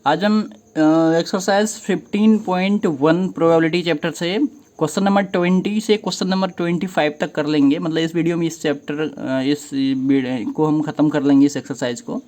आज हम exercise 15.1 probability chapter से क्वेश्चन नंबर 20 से क्वेश्चन नंबर 25 तक कर लेंगे। मतलब इस वीडियो में इस को हम ख़त्म कर लेंगे इस एक्सरसाइज को।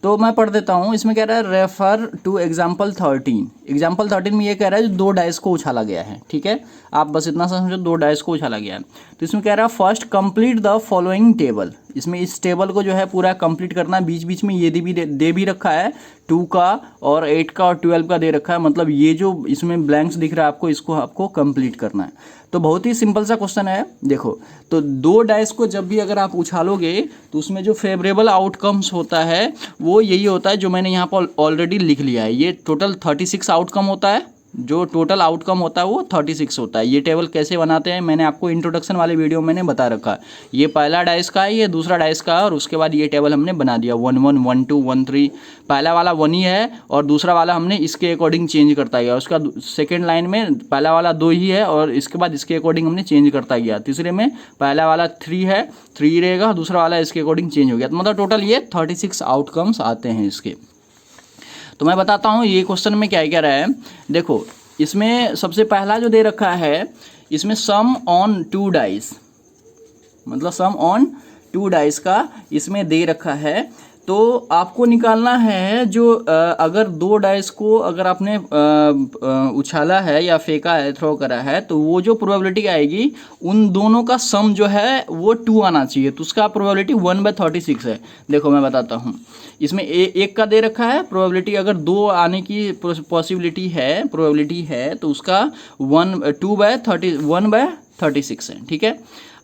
तो मैं पढ़ देता हूँ। इसमें कह रहा है रेफर टू एग्जाम्पल 13। एग्जाम्पल 13 में ये कह रहा है जो दो डाइस को उछाला गया है। ठीक है, आप बस इतना समझो, दो डाइस को उछाला गया है। तो इसमें कह रहा है first complete the following table. इसमें इस टेबल को जो है पूरा कंप्लीट करना है। बीच बीच में ये दे भी रखा है 2 का और 8 का और 12 का दे रखा है। मतलब ये जो इसमें ब्लैंक्स दिख रहा है आपको, इसको आपको कंप्लीट करना है। तो बहुत ही सिंपल सा क्वेश्चन है। देखो, तो दो डाइस को जब भी अगर आप उछालोगे तो उसमें जो फेवरेबल आउटकम्स होता है वो यही होता है जो मैंने यहाँ पर ऑलरेडी लिख लिया है। ये टोटल 36 आउटकम होता है। जो टोटल आउटकम होता है वो 36 होता है। ये टेबल कैसे बनाते हैं मैंने आपको इंट्रोडक्शन वाले वीडियो में मैंने बता रखा है। ये पहला डाइस का है, ये दूसरा डाइस का है, और उसके बाद ये टेबल हमने बना दिया 1 1 1 2 1 3। पहला वाला 1 ही है और दूसरा वाला हमने इसके अकॉर्डिंग चेंज करता गया। उसका सेकेंड लाइन में पहला वाला 2 ही है और इसके बाद इसके अकॉर्डिंग हमने चेंज करता गया। तीसरे में पहला वाला 3 है, 3 रहेगा, दूसरा वाला इसके अकॉर्डिंग चेंज हो गया। तो मतलब टोटल ये 36 आउटकम्स आते हैं इसके। तो मैं बताता हूँ ये क्वेश्चन में क्या क्या रहा है। देखो, इसमें सबसे पहला जो दे रखा है इसमें सम ऑन 2 डाइस, मतलब सम ऑन 2 डाइस का इसमें दे रखा है। तो आपको निकालना है जो अगर 2 डाइस को अगर आपने उछाला है या फेंका है, थ्रो करा है, तो वो जो प्रोबेबिलिटी आएगी उन दोनों का सम जो है वो 2 आना चाहिए। तो उसका प्रोबेबिलिटी 1/36 है। देखो मैं बताता हूँ। इसमें एक का दे रखा है प्रोबेबिलिटी, अगर 2 आने की पॉसिबिलिटी है, प्रोबेबिलिटी है, तो उसका 1/36 है। ठीक है,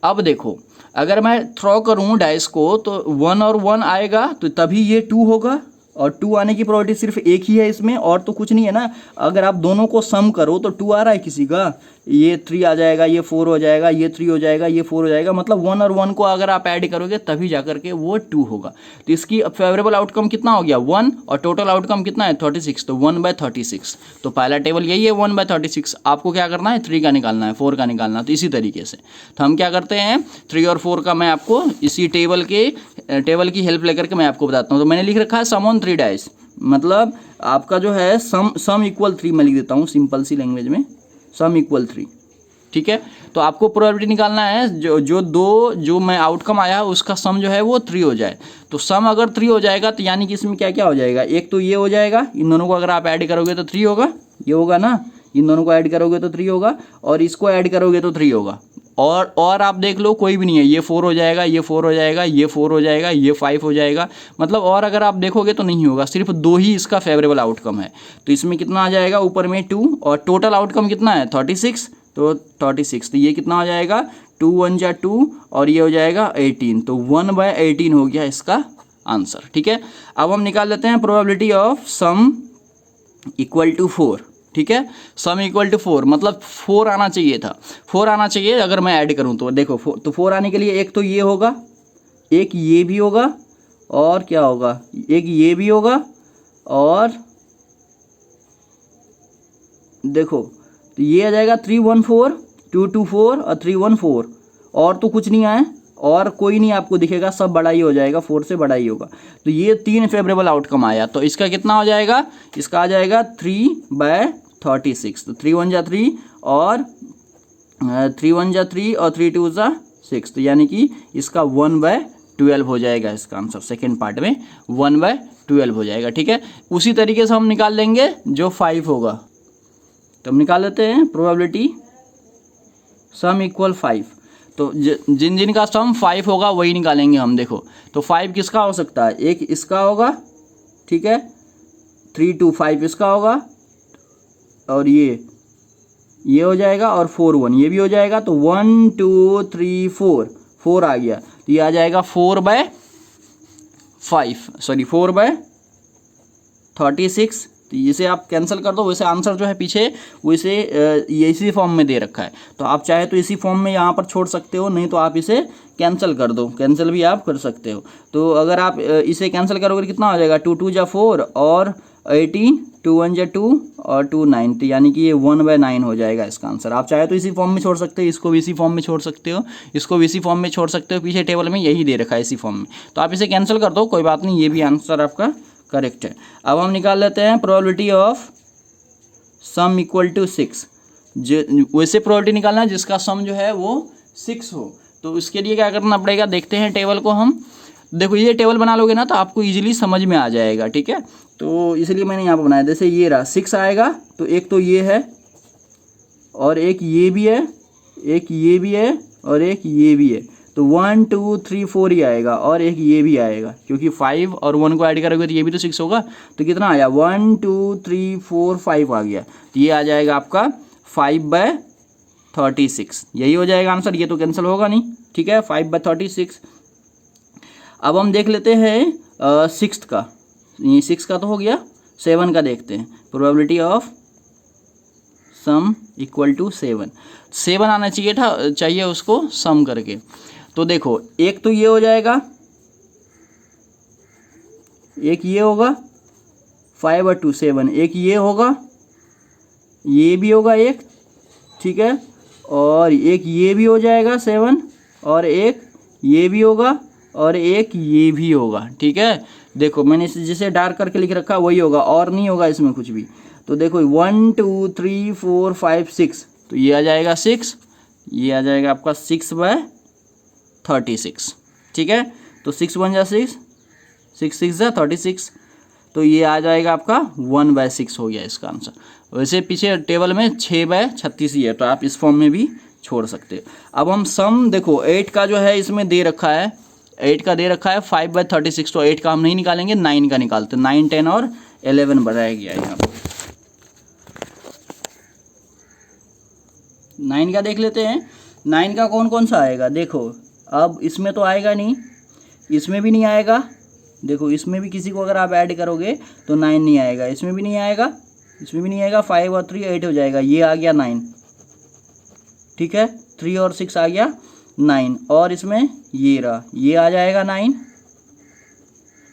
अब देखो अगर मैं थ्रो करूँ डाइस को तो 1 और 1 आएगा तो तभी ये 2 होगा, और 2 आने की प्रोबेबिलिटी सिर्फ एक ही है इसमें, और तो कुछ नहीं है ना। अगर आप दोनों को सम करो तो 2 आ रहा है किसी का, ये 3 आ जाएगा, ये 4 हो जाएगा, ये 3 हो जाएगा, ये 4 हो जाएगा। मतलब 1 और 1 को अगर आप ऐड करोगे तभी जा करके वो 2 होगा। तो इसकी फेवरेबल आउटकम कितना हो गया 1, और टोटल आउटकम कितना है 36। तो 1/36। तो पहला टेबल यही है 1/36। आपको क्या करना है 3 का निकालना है, 4 का निकालना है। तो इसी तरीके से तो हम क्या करते हैं 3 और 4 का मैं आपको इसी टेबल की हेल्प लेकर के मैं आपको बताता हूँ। तो मैंने लिख रखा है सम ऑन 3 डाइस, मतलब आपका जो है सम इक्वल 3 मैं लिख देता हूँ सिंपल सी लैंग्वेज में, सम इक्वल 3। ठीक है, तो आपको प्रोबेबिलिटी निकालना है जो मैं आउटकम आया उसका सम जो है वो 3 हो जाए। तो सम अगर 3 हो जाएगा तो यानी कि इसमें क्या क्या हो जाएगा, एक तो ये हो जाएगा, इन दोनों को अगर आप ऐड करोगे तो 3 होगा, ये होगा ना, इन दोनों को ऐड करोगे तो 3 होगा, और इसको ऐड करोगे तो 3 होगा। और आप देख लो कोई भी नहीं है, ये 4 हो जाएगा, ये 4 हो जाएगा, ये 4 हो जाएगा, ये 5 हो जाएगा। मतलब और अगर आप देखोगे तो नहीं होगा, सिर्फ 2 ही इसका फेवरेबल आउटकम है। तो इसमें कितना आ जाएगा ऊपर में 2, और टोटल आउटकम कितना है 36। तो 36, तो ये कितना हो जाएगा 2 1 जा 2, और ये हो जाएगा 18। तो 1/18 हो गया इसका आंसर। ठीक है, अब हम निकाल लेते हैं probability of sum equal to 4। ठीक है, सम इक्वल टू 4 मतलब 4 आना चाहिए था, 4 आना चाहिए अगर मैं ऐड करूं तो। देखो तो 4 आने के लिए एक तो ये होगा, एक ये भी होगा, और क्या होगा, एक ये भी होगा, और देखो तो ये आ जाएगा 3 1 4, 2 2 4 और 3 1 4, और तो कुछ नहीं आए, और कोई नहीं आपको दिखेगा, सब बड़ा ही हो जाएगा, 4 से बड़ा ही होगा। तो ये 3 फेवरेबल आउटकम आया। तो इसका कितना हो जाएगा, इसका आ जाएगा 3/36। तो 3 1 जा 3 और 3 1 जा 3 और 3 2 जा 6। तो यानी कि इसका 1/12 हो जाएगा इसका आंसर। सेकेंड पार्ट में 1/12 हो जाएगा। ठीक है, उसी तरीके से हम निकाल लेंगे जो 5 होगा। तो हम निकाल लेते हैं प्रोबेबिलिटी सम इक्वल 5। तो जिन का सम 5 होगा वही निकालेंगे हम। देखो तो 5 किसका हो सकता है, एक इसका होगा, ठीक है, 3 2 5 इसका होगा, और ये हो जाएगा, और 4 1 ये भी हो जाएगा। तो 1 2 3 4 आ गया। तो ये आ जाएगा 4/36। तो इसे आप कैंसिल कर दो, वैसे आंसर जो है पीछे वैसे ये इसी फॉर्म में दे रखा है। तो आप चाहे तो इसी फॉर्म में यहाँ पर छोड़ सकते हो, नहीं तो आप इसे कैंसिल कर दो, कैंसिल भी आप कर सकते हो। तो अगर आप इसे कैंसिल करोगे कितना हो जाएगा 2 2 जा 4 और 18, 2 1 जा 2 और 2 9। तो यानी कि ये 1/9 हो जाएगा इसका आंसर। आप चाहे तो इसी फॉर्म में छोड़ सकते हो, इसको भी इसी फॉर्म में छोड़ सकते हो, इसको भी इसी फॉर्म में छोड़ सकते हो, पीछे टेबल में यही दे रखा है इसी फॉर्म में। तो आप इसे कैंसिल कर दो, कोई बात नहीं, ये भी आंसर आपका करेक्ट है। अब हम निकाल लेते हैं probability of sum equal to 6। जो वैसे प्रोबेबिलिटी निकालना है जिसका सम जो है वो 6 हो। तो इसके लिए क्या करना पड़ेगा, देखते हैं टेबल को हम। देखो ये टेबल बना लोगे ना तो आपको इजीली समझ में आ जाएगा, ठीक है। तो इसलिए मैंने यहाँ पर बनाया, जैसे ये रहा 6 आएगा तो एक तो ये है और एक ये भी है, एक ये भी है और एक ये भी है, तो 1 2 3 4 ही आएगा और एक ये भी आएगा, क्योंकि 5 और 1 को ऐड करोगे तो ये भी तो 6 होगा। तो कितना आया 1 2 3 4 5 आ गया, तो ये आ जाएगा आपका 5/36, यही हो जाएगा आंसर। ये तो कैंसिल होगा नहीं, ठीक है, 5/36। अब हम देख लेते हैं 6 का, ये 6 का तो हो गया, 7 का देखते हैं। Probability of sum equal to 7 आना चाहिए उसको सम करके। तो देखो एक तो ये हो जाएगा, एक ये होगा 5/2 7, एक ये होगा, ये भी होगा एक, ठीक है, और एक ये भी हो जाएगा 7 और एक ये भी होगा और एक ये भी होगा, ठीक है। देखो मैंने इसे जिसे डार्क करके लिख रखा वही होगा और नहीं होगा इसमें कुछ भी। तो देखो 1 2 3 4 5 6, तो ये आ जाएगा 6, ये आ जाएगा आपका 6/36, ठीक है। तो 6 1 जा 6, 6 6 जा 36, तो ये आ जाएगा आपका 1/6 हो गया इसका आंसर। वैसे पीछे टेबल में 6/36 ही है, तो आप इस फॉर्म में भी छोड़ सकते हो। अब हम सम देखो 8 का जो है इसमें दे रखा है, 8 का दे रखा है 5/36, तो 8 का हम नहीं निकालेंगे, 9 का निकालते हैं। 9 10 और 11 बनाया गया है यहाँ पर। 9 का देख लेते हैं, 9 का कौन कौन सा आएगा। देखो अब इसमें तो आएगा नहीं, इसमें भी नहीं आएगा, देखो इसमें भी किसी को अगर आप ऐड करोगे तो 9 नहीं आएगा, इसमें भी नहीं आएगा, इसमें भी नहीं आएगा। 5 और 3 8 हो जाएगा, ये आ गया 9, ठीक है। 3 और 6 आ गया 9, और इसमें ये रहा, ये आ जाएगा 9,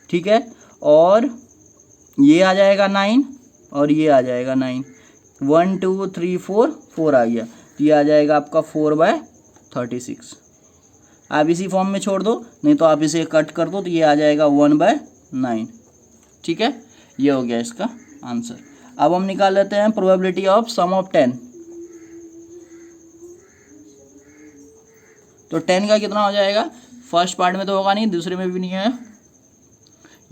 ठीक है, और ये आ जाएगा 9 और ये आ जाएगा 9। 1 2 3 4 4 आ गया, तो ये आ जाएगा आपका 4/36। आप इसी फॉर्म में छोड़ दो, नहीं तो आप इसे कट कर दो, तो ये आ जाएगा 1/9, ठीक है। ये हो गया इसका आंसर। अब हम निकाल लेते हैं प्रोबेबिलिटी ऑफ सम ऑफ 10। तो 10 का कितना हो जाएगा, फर्स्ट पार्ट में तो होगा नहीं, दूसरे में भी नहीं है,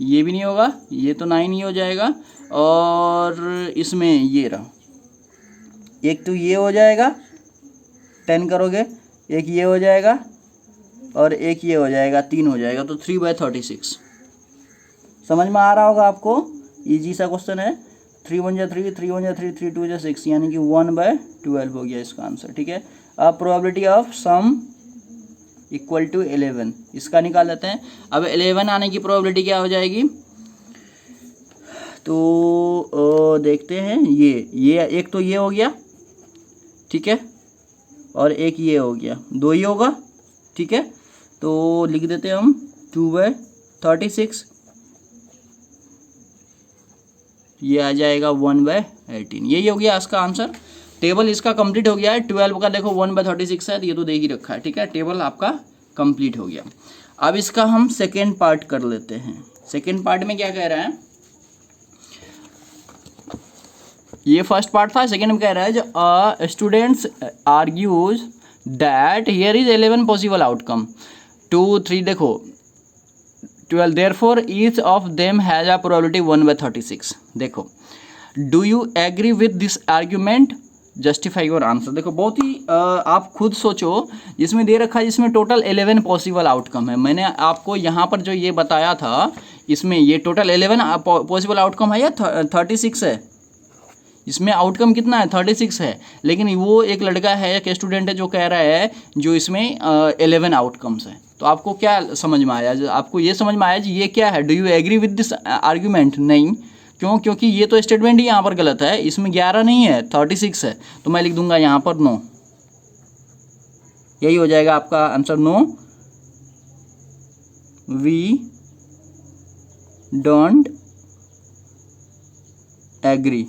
ये भी नहीं होगा, ये तो 9 ही हो जाएगा, और इसमें ये रहा, एक तो ये हो जाएगा 10 करोगे, एक ये हो जाएगा और एक ये हो जाएगा, 3 हो जाएगा, तो 3/36। समझ में आ रहा होगा आपको, इजी सा क्वेश्चन है। 3 1 जा 3, 3 1 जा 3, 3 2 जा 6, यानी कि 1/12 हो गया इसका आंसर, ठीक है। अब probability of sum equal to 11, इसका निकाल लेते हैं। अब 11 आने की प्रोबेबिलिटी क्या हो जाएगी, तो देखते हैं। ये एक तो ये हो गया, ठीक है, और एक ये हो गया, 2 ही होगा, ठीक है। तो लिख देते हैं हम 2/36, ये आ जाएगा 1/18। यही हो गया इसका आंसर। टेबल इसका कंप्लीट हो गया है। 12 का देखो 1/36 है, तो ये तो दे ही रखा है, ठीक है। टेबल आपका कंप्लीट हो गया। अब इसका हम सेकेंड पार्ट कर लेते हैं। सेकेंड पार्ट में क्या कह रहा है, ये फर्स्ट पार्ट था, सेकेंड में कह रहा है जो students argues that here is 11 possible outcome 2 3, देखो 12, therefore each of them has a probability 1/36। देखो do you agree with this argument, justify your answer. देखो बहुत ही आप खुद सोचो, जिसमें दे रखा है इसमें टोटल 11 पॉसिबल आउटकम है। मैंने आपको यहाँ पर जो ये बताया था, इसमें ये टोटल 11 पॉसिबल आउटकम है या 36 है, इसमें आउटकम कितना है 36 है, लेकिन वो एक लड़का है, एक स्टूडेंट है जो कह रहा है जो इसमें 11 आउटकम्स है। तो आपको क्या समझ में आया, आपको ये समझ में आया कि ये क्या है, do you agree with this argument. नहीं, क्यों, क्योंकि ये तो स्टेटमेंट ही यहाँ पर गलत है, इसमें 11 नहीं है 36 है, तो मैं लिख दूंगा यहाँ पर नो। यही हो जाएगा आपका answer, no we don't agree,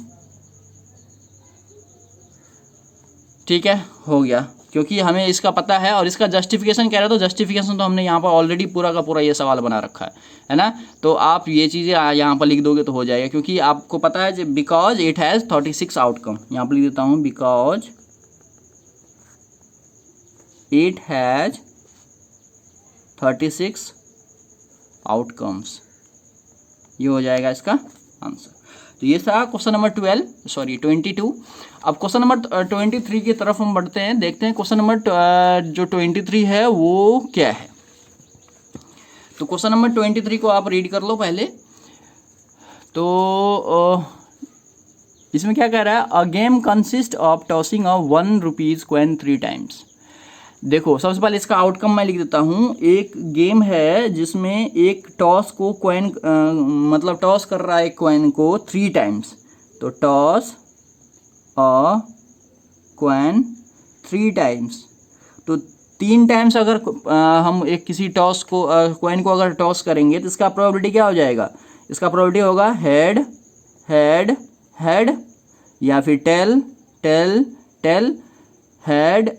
ठीक है, हो गया। क्योंकि हमें इसका पता है। और इसका जस्टिफिकेशन कह रहे हो तो जस्टिफिकेशन तो हमने यहाँ पर ऑलरेडी पूरा का पूरा ये सवाल बना रखा है ना। तो आप ये चीज़ें यहाँ पर लिख दोगे तो हो जाएगा, क्योंकि आपको पता है बिकॉज इट हैज़ 36 आउटकम। यहाँ पर लिख देता हूँ बिकॉज इट हैज़ 36 आउटकम्स, ये हो जाएगा इसका आंसर। तो ये था क्वेश्चन नंबर 22। अब क्वेश्चन नंबर 23 की तरफ हम बढ़ते हैं, देखते हैं क्वेश्चन नंबर जो 23 है वो क्या है। तो क्वेश्चन नंबर 23 को आप रीड कर लो पहले। तो इसमें क्या कह रहा है, a game consist of tossing a 1 rupees coin 3 times. देखो सबसे पहले इसका आउटकम मैं लिख देता हूँ। एक गेम है जिसमें एक टॉस को कॉइन मतलब टॉस कर रहा है एक कॉइन को 3 टाइम्स। तो टॉस अ कॉइन 3 टाइम्स, तो 3 टाइम्स अगर हम एक किसी टॉस को कॉइन को अगर टॉस करेंगे तो इसका प्रोबेबिलिटी क्या हो जाएगा, इसका प्रोबेबिलिटी होगा हेड हेड हेड, या फिर tail tail tail, head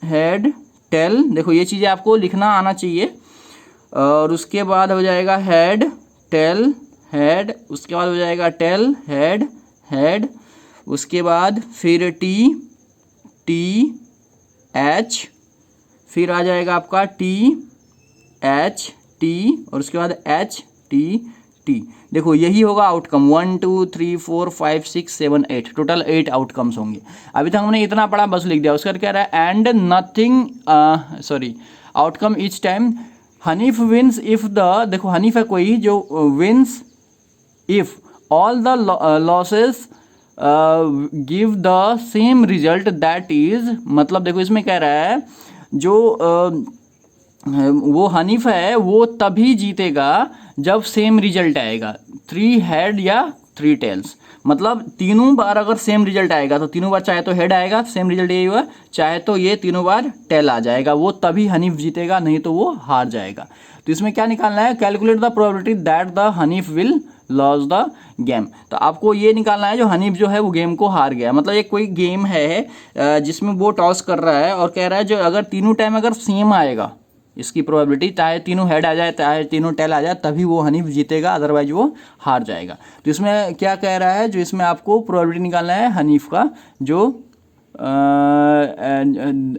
head tail. देखो ये चीज़ें आपको लिखना आना चाहिए। और उसके बाद हो जाएगा हेड टेल हेड, उसके बाद हो जाएगा टेल हेड हेड, उसके बाद फिर टी टी एच, फिर आ जाएगा आपका टी एच टी, और उसके बाद एच टी टी। देखो यही होगा आउटकम 1 2 3 4 5 6 7 8, टोटल 8 आउटकम्स होंगे। अभी तक हमने इतना पढ़ा बस लिख दिया। उसका क्या रहा है, and nothing outcome each time Hanif wins if the, देखो हनीफ है कोई जो wins if all the losses give the same result that is, मतलब देखो इसमें कह रहा है जो वो हनीफ है वो तभी जीतेगा जब सेम रिजल्ट आएगा, 3 हेड या 3 टेल्स। मतलब तीनों बार अगर सेम रिजल्ट आएगा तो तीनों बार चाहे तो हेड आएगा सेम रिजल्ट यही हुआ, चाहे तो ये तीनों बार टेल आ जाएगा, वो तभी हनीफ जीतेगा, नहीं तो वो हार जाएगा। तो इसमें क्या निकालना है, calculate the probability that the Hanif will loss the game. तो आपको ये निकालना है जो हनीफ जो है वो गेम को हार गया। मतलब एक कोई गेम है जिसमें वो टॉस कर रहा है और कह रहा है जो अगर तीनों टाइम अगर सेम आएगा इसकी प्रोबेबिलिटी, चाहे तीनों हेड आ जाए चाहे तीनों टेल आ जाए, तभी वो हनीफ जीतेगा, अदरवाइज वो हार जाएगा। तो इसमें क्या कह रहा है, जो इसमें आपको प्रोबेबिलिटी निकालना है हनीफ का, जो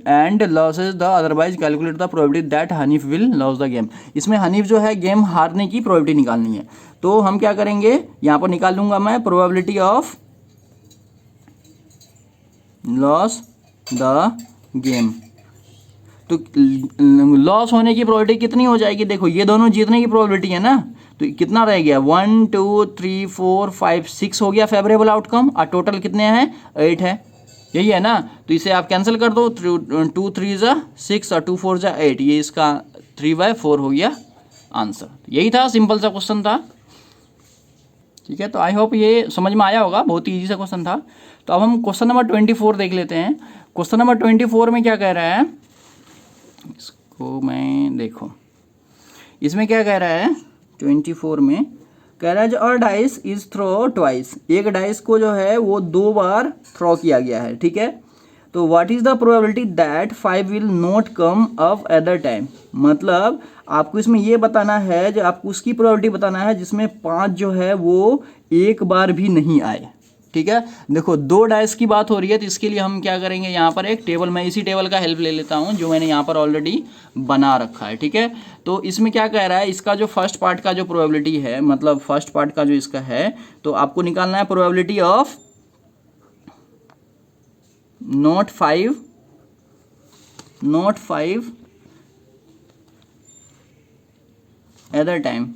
and losses the otherwise calculate the probability that Hanif will loss the game. इसमें हनीफ जो है गेम हारने की प्रोबेबिलिटी निकालनी है। तो हम क्या करेंगे, यहाँ पर निकाल लूंगा मैं probability of loss the game. तो लॉस होने की प्रोबेबिलिटी कितनी हो जाएगी, देखो ये दोनों जीतने की प्रोबेबिलिटी है ना, तो कितना रह गया 1 2 3 4 5 6 हो गया फेवरेबल आउटकम, और टोटल कितने हैं 8 है, यही है ना। तो इसे आप कैंसिल कर दो, 2 3 ज़ा 6 और 2 4 ज़ा 8, ये इसका 3/4 हो गया आंसर। यही था, सिंपल सा क्वेश्चन था। ठीक है, तो आई होप ये समझ में आया होगा, बहुत ही ईजी सा क्वेश्चन था। तो अब हम क्वेश्चन नंबर 24 देख लेते हैं। क्वेश्चन नंबर 24 में क्या कह रहा है, इसको मैं देखो इसमें क्या कह रहा है, 24 में कह रहा है जो और डाइस इज थ्रो ट्वाइस, एक डाइस को जो है वो 2 बार थ्रो किया गया है। ठीक है, तो what is the probability that 5 will not come up at the time. मतलब आपको इसमें ये बताना है, जो आपको उसकी प्रोबेबिलिटी बताना है जिसमें 5 जो है वो एक बार भी नहीं आए। ठीक है, देखो 2 डाइस की बात हो रही है, तो इसके लिए हम क्या करेंगे, यहाँ पर एक टेबल, मैं इसी टेबल का हेल्प ले लेता हूँ जो मैंने यहाँ पर ऑलरेडी बना रखा है। ठीक है, तो इसमें क्या कह रहा है, इसका जो फर्स्ट पार्ट का जो प्रोबेबिलिटी है, मतलब फर्स्ट पार्ट का जो इसका है, तो आपको निकालना है probability of not 5 at the time.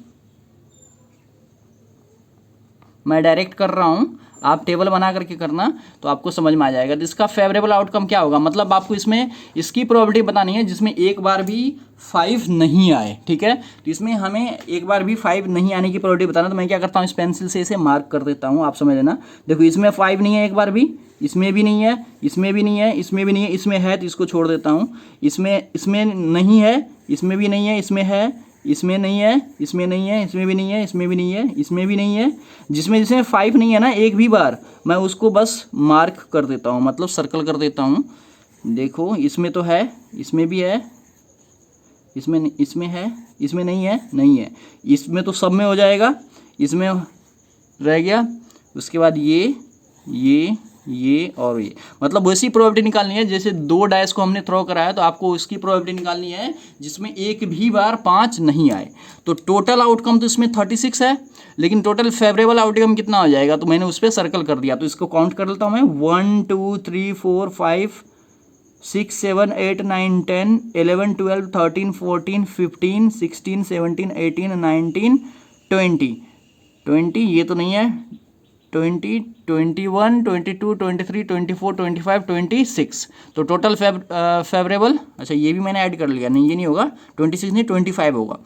मैं डायरेक्ट कर रहा हूँ, आप टेबल बना करके करना तो आपको समझ में आ जाएगा। तो इसका फेवरेबल आउटकम क्या होगा, मतलब आपको इसमें इसकी प्रोबेबिलिटी बतानी है जिसमें एक बार भी 5 नहीं आए। ठीक है, तो इसमें हमें एक बार भी 5 नहीं आने की प्रोबेबिलिटी बताना। तो मैं क्या करता हूँ, इस पेंसिल से इसे मार्क कर देता हूँ, आप समझ लेना। देखो इसमें 5 नहीं है एक बार भी, इसमें भी नहीं है, इसमें भी नहीं है, इसमें भी नहीं है, इसमें है तो इसको छोड़ देता हूँ। इसमें नहीं है, इसमें भी नहीं है, इसमें है, इसमें नहीं है, इसमें नहीं है, इसमें भी नहीं है, इसमें भी नहीं है, इसमें भी नहीं है। जिसमें 5 नहीं है ना एक भी बार, मैं उसको बस मार्क कर देता हूँ, मतलब सर्कल कर देता हूँ। देखो इसमें तो है, इसमें भी है, इसमें है, इसमें नहीं है, नहीं है, इसमें तो सब में हो जाएगा, इसमें रह गया। उसके बाद ये और ये, मतलब वैसी प्रोबेबिलिटी निकालनी है जैसे 2 डाइस को हमने थ्रो कराया तो आपको उसकी प्रोबेबिलिटी निकालनी है जिसमें एक भी बार 5 नहीं आए। तो टोटल आउटकम तो इसमें 36 है, लेकिन टोटल फेवरेबल आउटकम कितना हो जाएगा, तो मैंने उस पर सर्कल कर दिया। तो इसको काउंट कर लेता हूँ मैं, 1 2 3 4 5 6 7 8 9 10 11 12 13 14 15 16 17 18 19 20 ये तो नहीं है, 20 21 22 23 24 25 26। तो टोटल फेवरेबल, अच्छा ये भी मैंने ऐड कर लिया, नहीं ये नहीं होगा, 26 नहीं 25 होगा,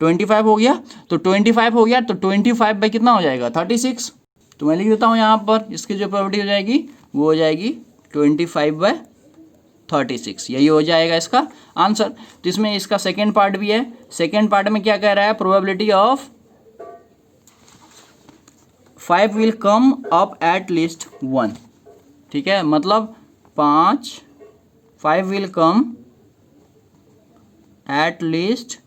25 हो गया। तो 25 हो गया तो 25 बाई कितना हो जाएगा, 36। तो मैं लिख देता हूँ यहाँ पर, इसकी जो प्रोबेबिलिटी हो जाएगी वो हो जाएगी 25/36, यही हो जाएगा इसका आंसर। तो इसमें इसका सेकेंड पार्ट भी है। सेकेंड पार्ट में क्या कह रहा है, probability of 5 will come up at least 1, ठीक है, मतलब 5 will come at least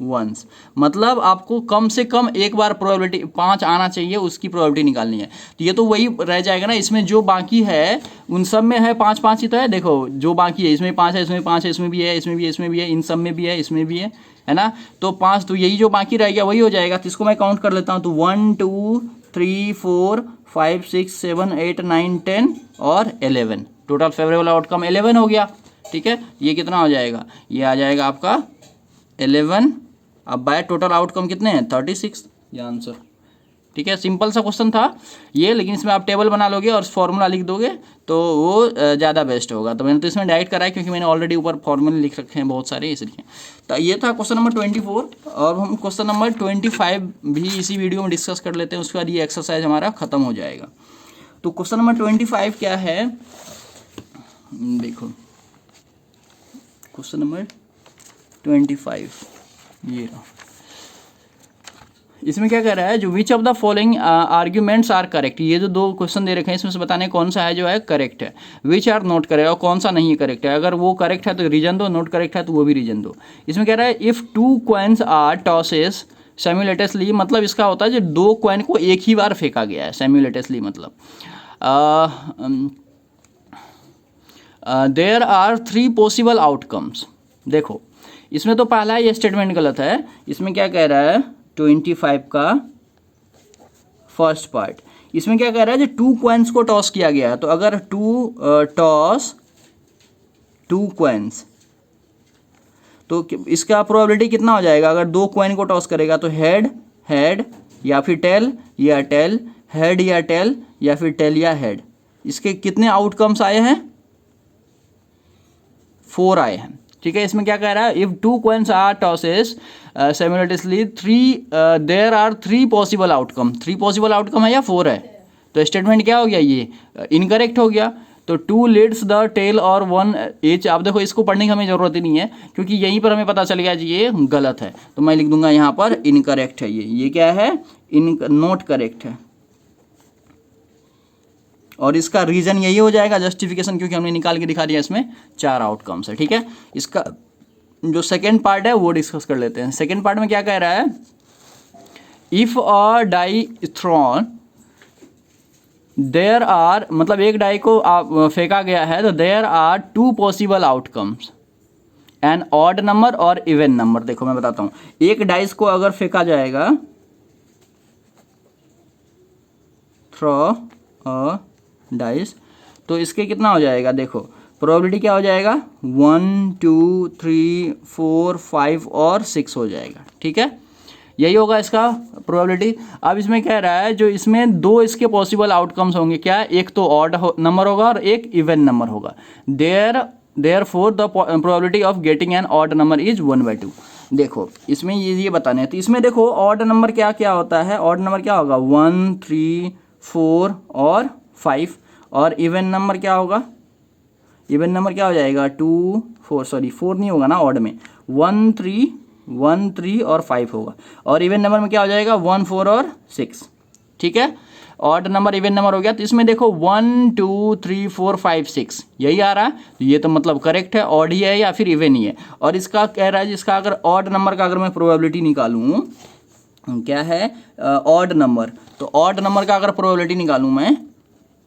once, मतलब आपको कम से कम एक बार प्रोबेबिलिटी 5 आना चाहिए, उसकी प्रोबेबिलिटी निकालनी है। तो ये तो वही रह जाएगा ना, इसमें जो बाकी है उन सब में है 5 ही तो है। देखो जो बाकी है इसमें 5 है, इसमें 5 है, इसमें भी है, इसमें भी है, इसमें भी है, इन सब में भी है, इसमें भी है ना। तो 5, तो यही जो बाकी रह गया वही हो जाएगा। तो इसको मैं काउंट कर लेता हूँ। तो 1 2 3 4 5 6 7 8 9 10 और 11, टोटल फेवरेबल आउटकम 11 हो गया, ठीक है। ये कितना हो जाएगा, ये आ जाएगा आपका 11। अब बाय टोटल आउटकम कितने हैं, 36, ये आंसर, ठीक है। सिंपल सा क्वेश्चन था ये, लेकिन इसमें आप टेबल बना लोगे और फॉर्मूला लिख दोगे तो वो ज़्यादा बेस्ट होगा। तो मैंने तो इसमें डायरेक्ट कराया क्योंकि मैंने ऑलरेडी ऊपर फॉर्मूले लिख रखे हैं बहुत सारे, इसलिए। तो ये था क्वेश्चन नंबर 24, और हम क्वेश्चन नंबर 25 भी इसी वीडियो में डिस्कस कर लेते हैं, उसके बाद ये एक्सरसाइज हमारा ख़त्म हो जाएगा। तो क्वेश्चन नंबर 25 क्या है, देखो क्वेश्चन नंबर 25 ये रहा। इसमें क्या कह रहा है, जो which of the following arguments are correct, ये जो 2 क्वेश्चन दे रखे हैं इसमें से बताने कौन सा है जो है करेक्ट है, विच आर नॉट करेक्ट, और कौन सा नहीं करेक्ट है। अगर वो करेक्ट है तो रीजन दो, नॉट करेक्ट है तो वो भी रीजन दो। इसमें कह रहा है इफ़ 2 कॉइन्स आर टॉसेस सेम्युलेटसली, मतलब इसका होता है जो 2 कॉइन को एक ही बार फेंका गया है, सेम्युलेटसली मतलब देयर आर 3 पॉसिबल आउटकम्स। देखो इसमें तो पहला ये स्टेटमेंट गलत है। इसमें क्या कह रहा है, 25 का फर्स्ट पार्ट, इसमें क्या कह रहा है, जो 2 कॉइन्स को टॉस किया गया है, तो अगर 2 कॉइन्स, तो इसका प्रोबेबिलिटी कितना हो जाएगा, अगर 2 कॉइन को टॉस करेगा तो हेड या फिर टेल या टेल, हेड या टेल या फिर टेल या हेड। इसके कितने आउटकम्स आए हैं, 4 आए हैं, ठीक है। इसमें क्या कह रहा है, if 2 coins are tosses simultaneously there are 3 possible outcome. 3 possible outcome है या 4 है, तो स्टेटमेंट क्या हो गया, ये इनकरेक्ट हो गया। तो 2 लीड्स द टेल और 1 एच। आप देखो इसको पढ़ने की हमें ज़रूरत ही नहीं है क्योंकि यहीं पर हमें पता चल गया जी ये गलत है, तो मैं लिख दूंगा यहाँ पर इनकरेक्ट है। ये क्या है, नॉट करेक्ट है, और इसका रीज़न यही हो जाएगा, जस्टिफिकेशन, क्योंकि हमने निकाल के दिखा दिया इसमें 4 आउटकम्स है, ठीक है। इसका जो सेकेंड पार्ट है वो डिस्कस कर लेते हैं। सेकेंड पार्ट में क्या कह रहा है, if a die thrown there are, मतलब एक डाई को फेंका गया है तो there are 2 possible outcomes, an odd number और इवन नंबर। देखो मैं बताता हूँ, एक डाइस को अगर फेंका जाएगा, थ्रो अ डाइस, तो इसके कितना हो जाएगा, देखो प्रोबेबिलिटी क्या हो जाएगा, 1 2 3 4 5 और 6 हो जाएगा, ठीक है। यही होगा इसका प्रोबेबिलिटी। अब इसमें कह रहा है जो इसमें 2 इसके पॉसिबल आउटकम्स होंगे, क्या, एक तो ऑड नंबर होगा और एक इवन नंबर होगा। Therefore the probability of getting an odd number is 1/2। देखो इसमें ये बताने हैं, तो इसमें देखो ऑड नंबर क्या क्या होता है, ऑड नंबर क्या होगा, 1 3 4 और 5, और इवन नंबर क्या होगा, इवन नंबर क्या हो जाएगा, 2 4, सॉरी 4 नहीं होगा ना ऑड में, 1 3 और 5 होगा, और इवन नंबर में क्या हो जाएगा, 1 4 और 6, ठीक है। ऑड नंबर इवन नंबर हो गया, तो इसमें देखो 1 2 3 4 5 6 यही आ रहा है, तो ये तो मतलब करेक्ट है, ऑड ही है या फिर इवन ही है। और इसका कह रहा है जिसका अगर ऑड नंबर का अगर मैं प्रोबेबिलिटी निकालूँ, क्या है ऑड नंबर, तो ऑड नंबर का अगर प्रोबेबिलिटी निकालूँ मैं,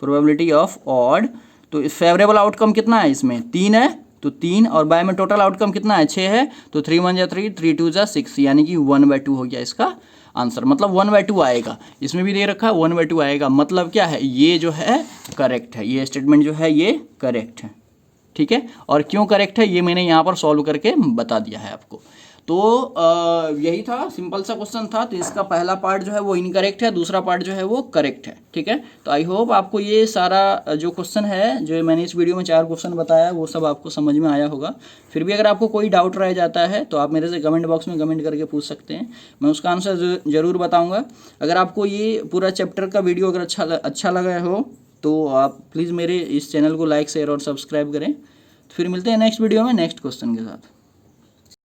प्रोबेबिलिटी ऑफ ऑड, तो फेवरेबल आउटकम कितना है इसमें 3 है, तो 3, और बाय में टोटल आउटकम कितना है 6 है, तो 3 1 जा 3, 3 2 जा 6, यानी कि 1/2 हो गया इसका आंसर, मतलब 1/2 आएगा। इसमें भी दे रखा है 1/2 आएगा, मतलब क्या है ये जो है करेक्ट है, ये स्टेटमेंट जो है ये करेक्ट है, ठीक है। और क्यों करेक्ट है ये मैंने यहाँ पर सॉल्व करके बता दिया है आपको। तो यही था, सिंपल सा क्वेश्चन था। तो इसका पहला पार्ट जो है वो इनकरेक्ट है, दूसरा पार्ट जो है वो करेक्ट है, ठीक है। तो आई होप आपको ये सारा जो क्वेश्चन है, जो मैंने इस वीडियो में 4 क्वेश्चन बताया, वो सब आपको समझ में आया होगा। फिर भी अगर आपको कोई डाउट रह जाता है तो आप मेरे से कमेंट बॉक्स में कमेंट करके पूछ सकते हैं, मैं उसका आंसर ज़रूर बताऊँगा। अगर आपको ये पूरा चैप्टर का वीडियो अगर अच्छा लगा हो तो आप प्लीज़ मेरे इस चैनल को लाइक शेयर और सब्सक्राइब करें। फिर मिलते हैं नेक्स्ट वीडियो में नेक्स्ट क्वेश्चन के साथ।